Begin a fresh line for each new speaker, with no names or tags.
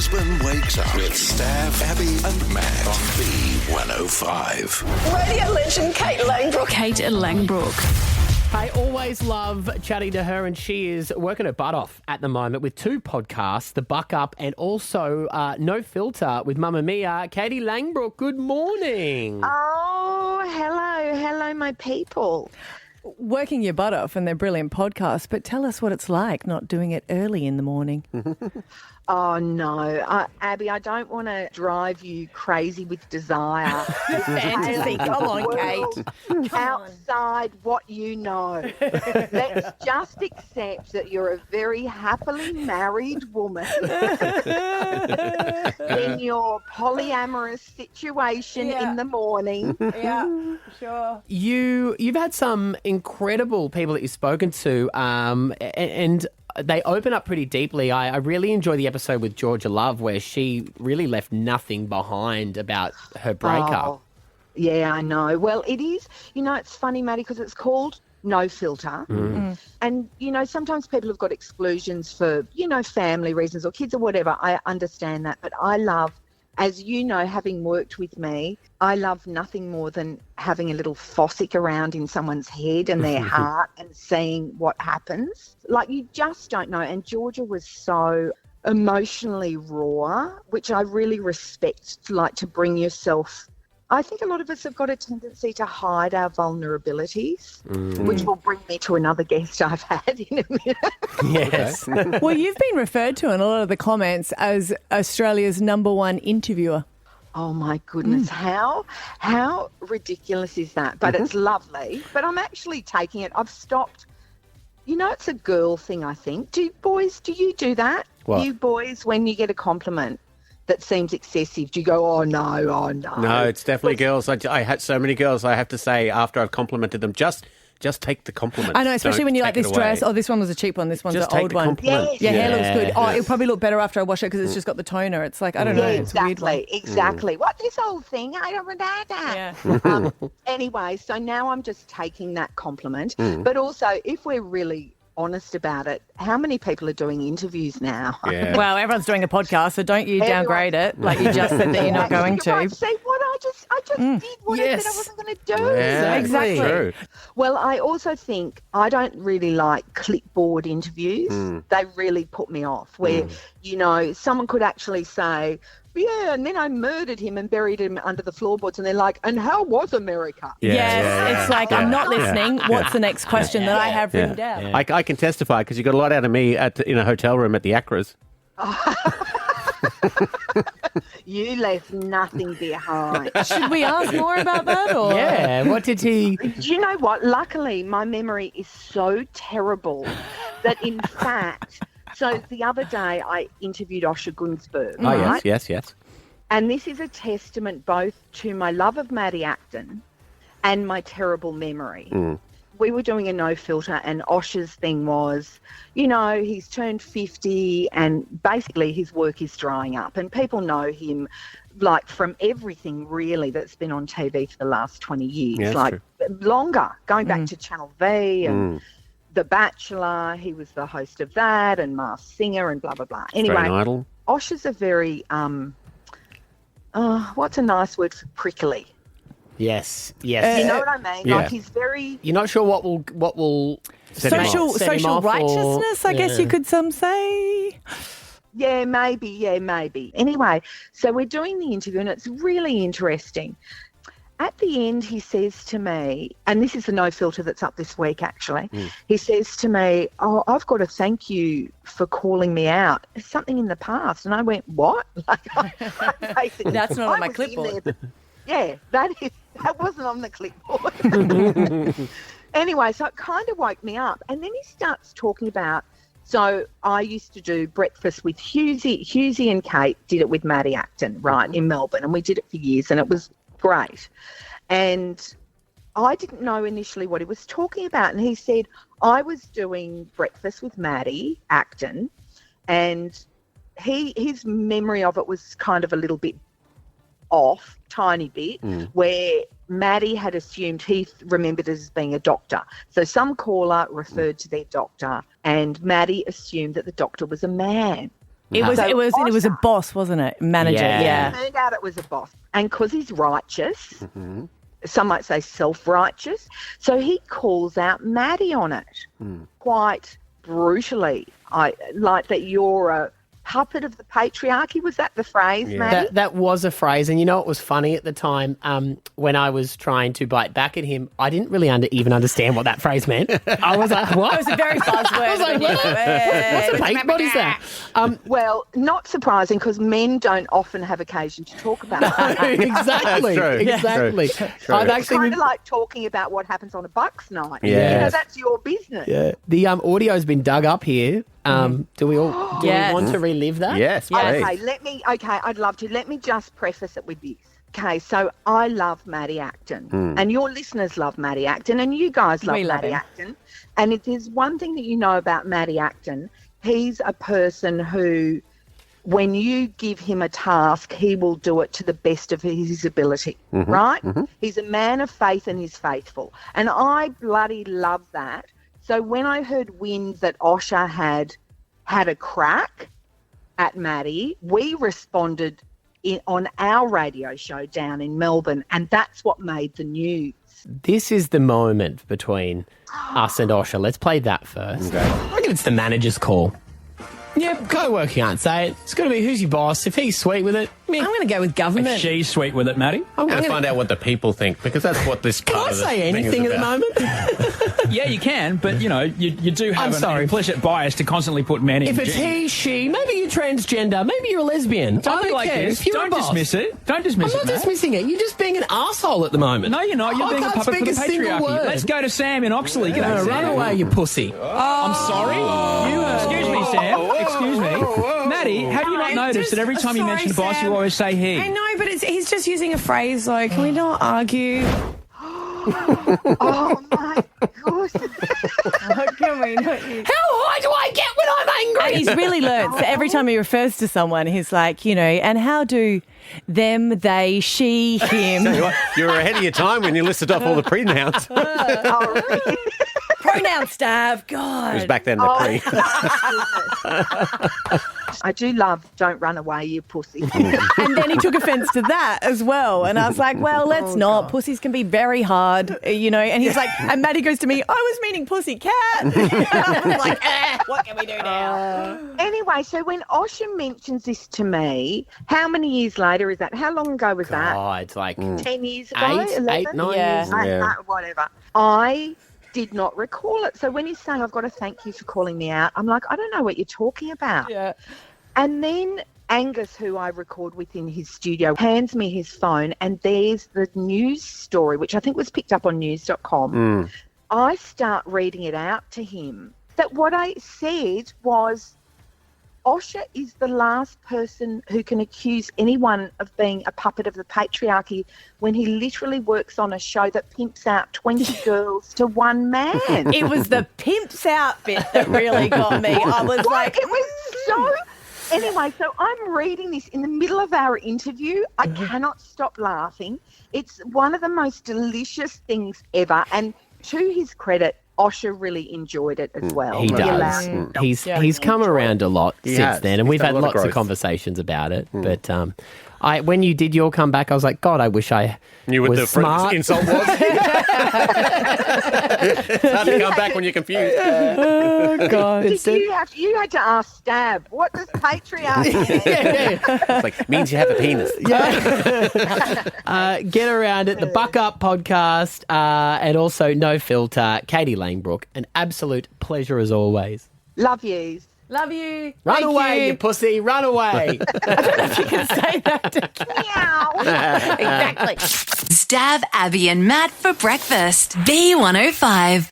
Brisbane Wakes Up with Stav, Abby and Matt on B105.
Radio legend Kate Langbroek.
Kate Langbroek.
I always love chatting to her, and she is working her butt off at the moment with two podcasts, The Buck Up and also No Filter with Mamma Mia. Katie Langbroek, good morning.
Oh, hello, my people.
Working your butt off, and they're brilliant podcasts, but tell us what it's like not doing it early in the morning.
Oh, no. Abby, I don't want to drive you crazy with desire.
Fantasy. Come on, Kate.
Outside what you know. Let's just accept that you're a very happily married woman in your polyamorous situation in the morning.
Yeah, sure.
You've had some incredible people that you've spoken to, and they open up pretty deeply. I really enjoy the episode with Georgia Love where she really left nothing behind about her breakup.
Oh, yeah, I know. Well, it is. It's funny, Matty, because it's called No Filter. And, sometimes people have got exclusions for, family reasons or kids or whatever. I understand that. But I love, as you know, having worked with me, I love nothing more than having a little fossick around in someone's head and their heart and seeing what happens. Like, you just don't know. And Georgia was so emotionally raw, which I really respect, like to bring yourself. I think a lot of us have got a tendency to hide our vulnerabilities, which will bring me to another guest I've had in a minute.
Yes.
Well, you've been referred to in a lot of the comments as Australia's #1 interviewer.
Oh, my goodness. How ridiculous is that? But it's lovely. But I'm actually taking it. I've stopped. It's a girl thing, I think. Do you do that?
What?
You boys, when you get a compliment that seems excessive, do you go, oh, no?
No, it's definitely girls. I had so many girls, I have to say, after I've complimented them, just take the compliment.
I know, especially
Don't
when you like
take
this
it away.
dress. Oh, this one was a cheap one. This one's
Just
an
take
old
the
one.
compliment.
Your hair looks good. Oh,
Yes.
it'll probably look better after I wash it because it's just got the toner. It's like, I don't know. It's a weird one.
Exactly. What, this old thing? I don't know that.
Yeah.
Anyway, so now I'm just taking that compliment. But also, if we're really honest about it, how many people are doing interviews now?
Yeah.
Well, everyone's doing a podcast, so don't you downgrade it like you just said that you're not going to.
Right. See what I just did what I said I wasn't going to do.
Yeah,
Exactly.
True.
Well, I also think I don't really like clipboard interviews. They really put me off where, someone could actually say, yeah, and then I murdered him and buried him under the floorboards. And they're like, and how was America?
Yes, it's like, I'm not listening. What's the next question that I have written down?
Yeah. I can testify because you got a lot out of me in a hotel room at the Acras.
You left nothing behind.
Should we ask more about that? Or?
Yeah, what did he...
Do you know what? Luckily, my memory is so terrible that, in fact... So the other day I interviewed Osher,
Oh,
right?
yes.
And this is a testament both to my love of Matty Acton and my terrible memory. We were doing a no filter and Osher's thing was, he's turned 50 and basically his work is drying up. And people know him like from everything really that's been on TV for the last 20 years.
Yeah,
like
true.
Longer, going back to Channel V and... The Bachelor, he was the host of that, and Masked Singer, and blah, blah, blah. Anyway,
Australian Idol.
Osher's a very, what's a nice word for prickly?
Yes.
You know what I mean?
Yeah.
Like he's very...
You're not sure what will
Set him off.
Set him
Social
off or-
righteousness, I guess you could say.
Yeah, maybe. Anyway, so we're doing the interview, and it's really interesting. At the end, he says to me, and this is the no filter that's up this week, actually. He says to me, oh, I've got to thank you for calling me out. It's something in the past. And I went, what? Like, I basically,
That's not on my
was in
clipboard.
there. Yeah, that wasn't on the clipboard. Anyway, so it kind of woke me up. And then he starts talking about, so I used to do breakfast with Hughesy and Kate did it with Matty Acton, right, in Melbourne. And we did it for years, and it was great. And I didn't know initially what he was talking about. And he said, I was doing breakfast with Matty Acton, and his memory of it was kind of a little bit off, tiny bit, where Matty had assumed he remembered it as being a doctor. So some caller referred to their doctor, and Matty assumed that the doctor was a man.
It was a
Osher-
boss, wasn't it? Manager,
Yeah.
It turned out it was a boss. And because he's righteous, some might say self-righteous, so he calls out Matty on it quite brutally. I like that you're a puppet of the patriarchy. Was that the phrase, Matty?
That was a phrase. And you know what was funny at the time when I was trying to bite back at him, I didn't really even understand what that phrase meant. I was like, what?
It was a very buzzword.
I was like, what is that?
Well, not surprising because men don't often have occasion to talk about that.
Exactly.
That's true.
Exactly.
True.
I've
It's
actually
kind of like talking about what happens on a Bucks night.
Yeah.
You know, that's your business.
Yeah. The audio's been dug up here. Do we want to relive that?
Yes, please.
Okay, I'd love to. Let me just preface it with this. Okay, so I love Matty Acton, and your listeners love Matty Acton, and you guys love
We love
Matty
him.
Acton. And if there's one thing that you know about Matty Acton, he's a person who, when you give him a task, he will do it to the best of his ability, right? He's a man of faith and he's faithful. And I bloody love that. So when I heard wind that Osher had a crack at Matty, we responded on our radio show down in Melbourne, and that's what made the news.
This is the moment between us and Osher. Let's play that first. I reckon it's the manager's call. Yeah, co-worker can't say it. It's got to be who's your boss. If he's sweet with it,
I'm going to go with government.
She's sweet with it, Matty.
I'm going to find out what the people think because that's what this
Can
part
I
of the
say
thing is
anything at the
about.
moment?
Yeah, you can, but, you do
I'm
have
sorry.
an implicit bias to constantly put men in.
If it's he, she, maybe you're transgender, maybe you're a lesbian.
Don't
I
be like
care.
this.
If you're
Don't
a boss.
dismiss it. Don't dismiss
I'm
it,
not
Matt.
dismissing it. You're just being an asshole at the moment.
No, you're not. You're
I
being a
can't
puppet for the
speak a single
patriarchy.
word.
Let's go to Sam in Oxley. G'day, Sam.
Run away, you pussy.
I'm sorry. Excuse me, Sam. Excuse me. Matty, have you not noticed that every time you mention the boss, you always say he?
I know, but he's just using a phrase like, can we not argue?
Oh, my gosh.
Can we not use...
How high do I get when I'm angry?
And he's really learnt. So every time he refers to someone, he's like, and how do them, they, she, him,
Tell you what, you were ahead of your time when you listed off all the pronouns. It
Oh, really?
pronoun stab, God.
was back then the pre.
I do love "Don't Run Away, You Pussy."
And then he took offence to that as well. And I was like, well, let's not. Pussies can be very hard, And he's like, and Matty goes to me, I was meaning pussy cat. I was like, what can we do now?
Anyway, so when Osher mentions this to me, how many years later is that? How long ago was that?
Oh, it's like
10 years ago? 11?
8, 9
Yeah.
years.
Whatever. I did not recall it. So when he's saying, I've got to thank you for calling me out, I'm like, I don't know what you're talking about.
Yeah.
And then Angus, who I record with in his studio, hands me his phone and there's the news story, which I think was picked up on news.com. I start reading it out to him. That what I said was, Osher is the last person who can accuse anyone of being a puppet of the patriarchy when he literally works on a show that pimps out 20 girls to one man.
It was the pimps out bit that really got me. I was like,
It was so... Anyway, so I'm reading this in the middle of our interview. I cannot stop laughing. It's one of the most delicious things ever. And to his credit, Osher really enjoyed it as well.
He does. He's come around a lot since
has.
then, and
He's
we've
done
had
a lot of
lots of
growth.
conversations about it. But when you did your comeback, I was like, God, I wish I
Knew what
was
the
smart.
insult was. It's hard to come back when you're confused.
Oh, God.
You had to ask Stab, what does patriarchy mean?
It's like, it means you have a penis.
Get around it, the Buck Up podcast, and also No Filter, Katie Langbroek. An absolute pleasure as always.
Love yous.
love you.
Run
Thank
away,
you.
you pussy, run away.
Say that.
Meow.
Exactly.
Stab Abby and Matt for breakfast. B105.